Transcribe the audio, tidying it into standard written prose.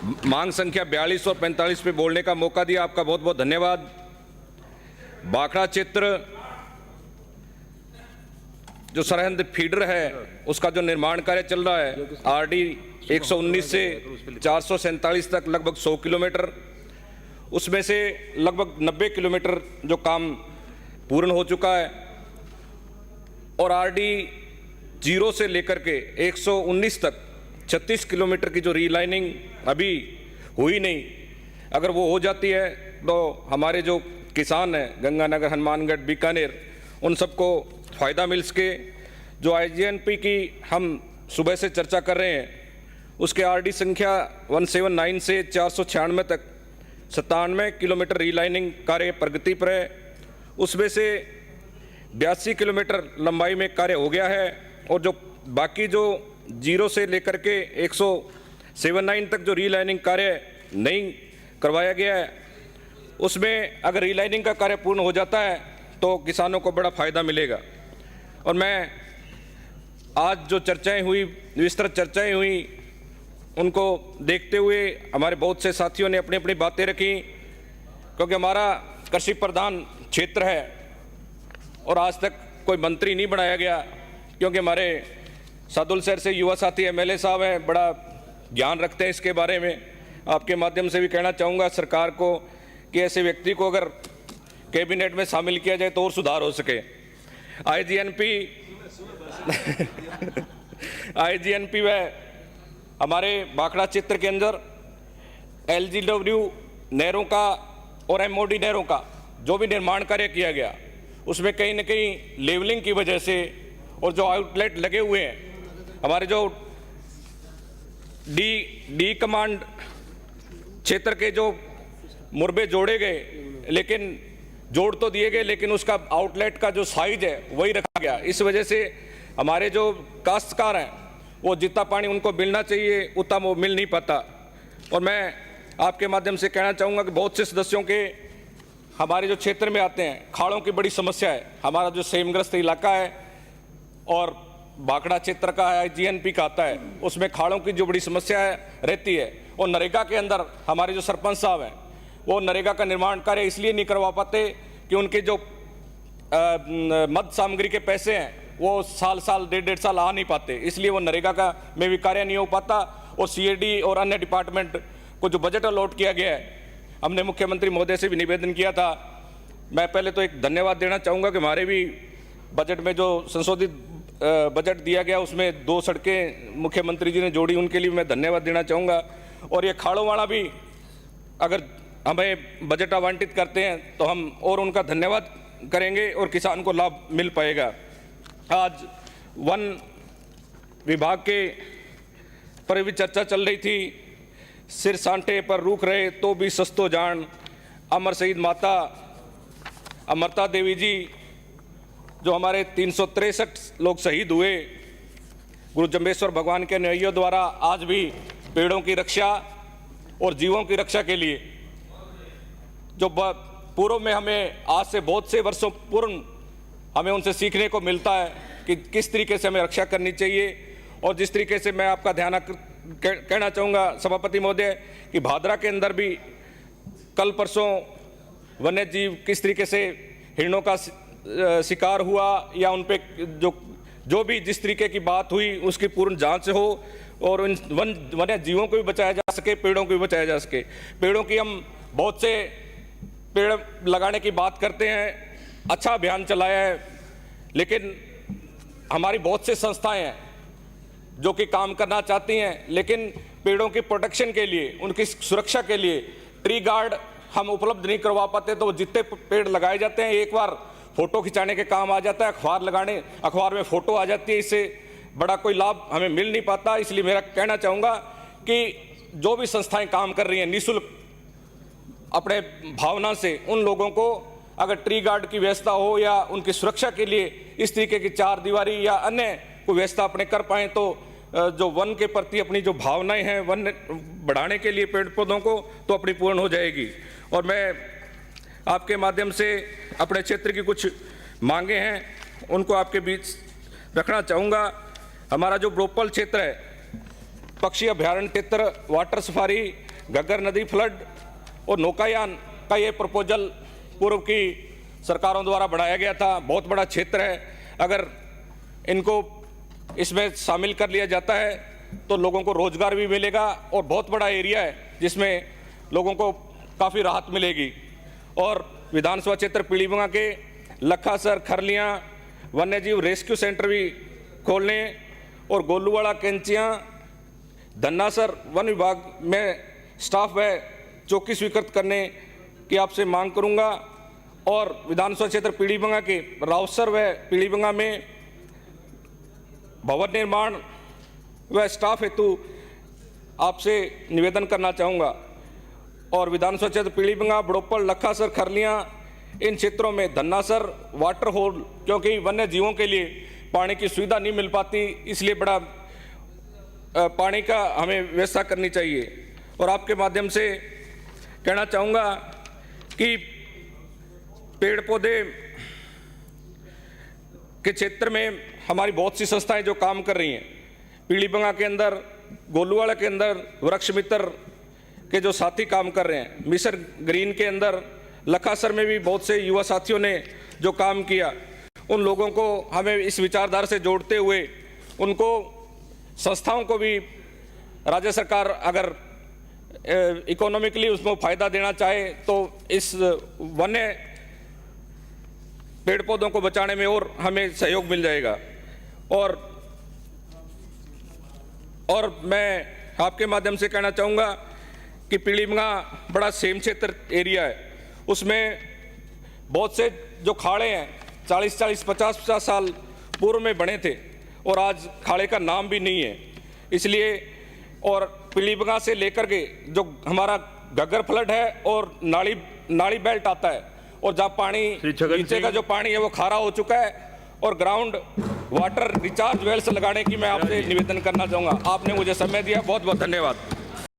मांग संख्या 42 और 45 पे बोलने का मौका दिया, आपका बहुत बहुत धन्यवाद। भाखड़ा क्षेत्र जो सरहद फीडर है उसका जो निर्माण कार्य चल रहा है, आरडी 119 से 447 तक लगभग 100 किलोमीटर, उसमें से लगभग 90 किलोमीटर जो काम पूर्ण हो चुका है और आरडी 0 से लेकर के 119 तक 36 किलोमीटर की जो रीलाइनिंग अभी हुई नहीं, अगर वो हो जाती है तो हमारे जो किसान हैं गंगानगर, हनुमानगढ़, बीकानेर, उन सबको फ़ायदा मिल सके। जो आईजीएनपी की हम सुबह से चर्चा कर रहे हैं उसके आरडी संख्या 179 से 496 तक 97 किलोमीटर रीलाइनिंग कार्य प्रगति पर है। उसमें से 82 किलोमीटर लंबाई में कार्य हो गया है और जो बाकी जो 0 से लेकर के 179 तक जो रीलाइनिंग कार्य नहीं करवाया गया है, उसमें अगर रीलाइनिंग का कार्य पूर्ण हो जाता है तो किसानों को बड़ा फ़ायदा मिलेगा। और मैं आज जो चर्चाएं हुई, विस्तृत चर्चाएं हुई, उनको देखते हुए हमारे बहुत से साथियों ने अपनी अपनी बातें रखी, क्योंकि हमारा कृषि प्रधान क्षेत्र है और आज तक कोई मंत्री नहीं बनाया गया, क्योंकि हमारे सादुल शहर से युवा साथी एमएलए साहब हैं, बड़ा ज्ञान रखते हैं इसके बारे में। आपके माध्यम से भी कहना चाहूँगा सरकार को कि ऐसे व्यक्ति को अगर कैबिनेट में शामिल किया जाए तो और सुधार हो सके। आईजीएनपी व हमारे भाखड़ा क्षेत्र के अंदर एलजीडब्ल्यू नहरों का और एमओडी नहरों का जो भी निर्माण कार्य किया गया, उसमें कहीं न कहीं लेवलिंग की वजह से और जो आउटलेट लगे हुए हैं, हमारे जो डी कमांड क्षेत्र के जो मुरबे जोड़े गए, लेकिन जोड़ तो दिए गए लेकिन उसका आउटलेट का जो साइज है वही रखा गया। इस वजह से हमारे जो काश्तकार हैं वो जितना पानी उनको मिलना चाहिए उतना वो मिल नहीं पाता। और मैं आपके माध्यम से कहना चाहूँगा कि बहुत से सदस्यों के हमारे जो क्षेत्र में आते हैं खाड़ों की बड़ी समस्या है। हमारा जो सेमग्रस्त इलाका है और भाखड़ा क्षेत्र का है, आईजीएनपी का आता है, उसमें खाड़ों की जो बड़ी समस्या है रहती है। और नरेगा के अंदर हमारे जो सरपंच साहब हैं वो नरेगा का निर्माण कार्य इसलिए नहीं करवा पाते कि उनके जो मद सामग्री के पैसे हैं वो साल डेढ़ साल आ नहीं पाते, इसलिए वो नरेगा का में भी कार्य नहीं हो पाता। और सीएडी और अन्य डिपार्टमेंट को जो बजट अलॉट किया गया है, हमने मुख्यमंत्री महोदय से भी निवेदन किया था। मैं पहले तो एक धन्यवाद देना चाहूँगा कि हमारे भी बजट में जो संशोधित बजट दिया गया उसमें 2 सड़कें मुख्यमंत्री जी ने जोड़ी, उनके लिए मैं धन्यवाद देना चाहूँगा। और ये खाड़ों वाला भी अगर हमें बजट आवंटित करते हैं तो हम और उनका धन्यवाद करेंगे और किसान को लाभ मिल पाएगा। आज वन विभाग के पर भी चर्चा चल रही थी, सिर सांटे पर रूख रहे तो भी सस्तो जान, अमर शहीद माता अमरता देवी जी जो हमारे 363 लोग शहीद हुए गुरु जम्बेश्वर भगवान के अनुयायियों द्वारा, आज भी पेड़ों की रक्षा और जीवों की रक्षा के लिए जो पूर्व में हमें आज से बहुत से वर्षों पूर्व हमें उनसे सीखने को मिलता है कि किस तरीके से हमें रक्षा करनी चाहिए। और जिस तरीके से मैं आपका ध्यान कहना चाहूँगा सभापति महोदय कि भादरा के अंदर भी कल परसों वन्य जीव किस तरीके से हिरणों का शिकार हुआ या उन पे जो भी जिस तरीके की बात हुई उसकी पूर्ण जांच हो और उन वन्य जीवों को भी बचाया जा सके, पेड़ों को भी बचाया जा सके। पेड़ों की हम बहुत से पेड़ लगाने की बात करते हैं, अच्छा अभियान चलाया है, लेकिन हमारी बहुत सी संस्थाएं हैं जो कि काम करना चाहती हैं, लेकिन पेड़ों की प्रोटेक्शन के लिए, उनकी सुरक्षा के लिए ट्री गार्ड हम उपलब्ध नहीं करवा पाते। तो जितने पेड़ लगाए जाते हैं एक बार फोटो खिंचाने के काम आ जाता है, अखबार में फोटो आ जाती है, इससे बड़ा कोई लाभ हमें मिल नहीं पाता। इसलिए मेरा कहना चाहूँगा कि जो भी संस्थाएं काम कर रही हैं निःशुल्क अपने भावना से, उन लोगों को अगर ट्री गार्ड की व्यवस्था हो या उनकी सुरक्षा के लिए इस तरीके की 4 दीवारी या अन्य कोई व्यवस्था अपने कर पाएँ तो जो वन के प्रति अपनी जो भावनाएं हैं वन बढ़ाने के लिए पेड़ पौधों को तो अपनी पूर्ण हो जाएगी। और मैं आपके माध्यम से अपने क्षेत्र की कुछ मांगे हैं उनको आपके बीच रखना चाहूँगा। हमारा जो ब्रोपल क्षेत्र है, पक्षी अभ्यारण्य क्षेत्र, वाटर सफारी घग्गर नदी फ्लड और नौकायान का ये प्रपोजल पूर्व की सरकारों द्वारा बढ़ाया गया था। बहुत बड़ा क्षेत्र है, अगर इनको इसमें शामिल कर लिया जाता है तो लोगों को रोजगार भी मिलेगा और बहुत बड़ा एरिया है जिसमें लोगों को काफ़ी राहत मिलेगी। और विधानसभा क्षेत्र पीलीभंगा के लखासर, खरलियाँ वन्यजीव रेस्क्यू सेंटर भी खोलने और गोलूवाड़ा, कैंचियाँ, धन्नासर वन विभाग में स्टाफ व चौकी स्वीकृत करने की आपसे मांग करूंगा। और विधानसभा क्षेत्र पीलीभंगा के रावसर व पीलीभंगा में भवन निर्माण व स्टाफ हेतु आपसे निवेदन करना चाहूँगा। और विधानसभा क्षेत्र पीलीभंगा, बड़ोपल, लखासर, खरलियाँ इन क्षेत्रों में धन्नासर वाटर होल, क्योंकि वन्य जीवों के लिए पानी की सुविधा नहीं मिल पाती, इसलिए बड़ा पानी का हमें व्यवस्था करनी चाहिए। और आपके माध्यम से कहना चाहूँगा कि पेड़ पौधे के क्षेत्र में हमारी बहुत सी संस्थाएं जो काम कर रही हैं। पीलीभंगा के अंदर, गोलूवाड़ा के अंदर वृक्ष मित्र के जो साथी काम कर रहे हैं, मिशन ग्रीन के अंदर, लखासर में भी बहुत से युवा साथियों ने जो काम किया, उन लोगों को हमें इस विचारधारा से जोड़ते हुए उनको संस्थाओं को भी राज्य सरकार अगर इकोनॉमिकली उसमें फ़ायदा देना चाहे तो इस वन्य पेड़ पौधों को बचाने में और हमें सहयोग मिल जाएगा। और मैं आपके माध्यम से कहना चाहूँगा कि पीलीभंगा बड़ा सेम क्षेत्र एरिया है, उसमें बहुत से जो खाड़े हैं 40-40, 50-50 साल पूर्व में बने थे और आज खाड़े का नाम भी नहीं है। इसलिए और पीलीभंगा से लेकर के जो हमारा घग्गर फ्लड है और नाड़ी बेल्ट आता है, और जहाँ पानी नीचे का जो पानी है वो खारा हो चुका है, और ग्राउंड वाटर रिचार्ज वेल्स लगाने की मैं आपसे निवेदन करना चाहूँगा। आपने मुझे समय दिया, बहुत बहुत धन्यवाद।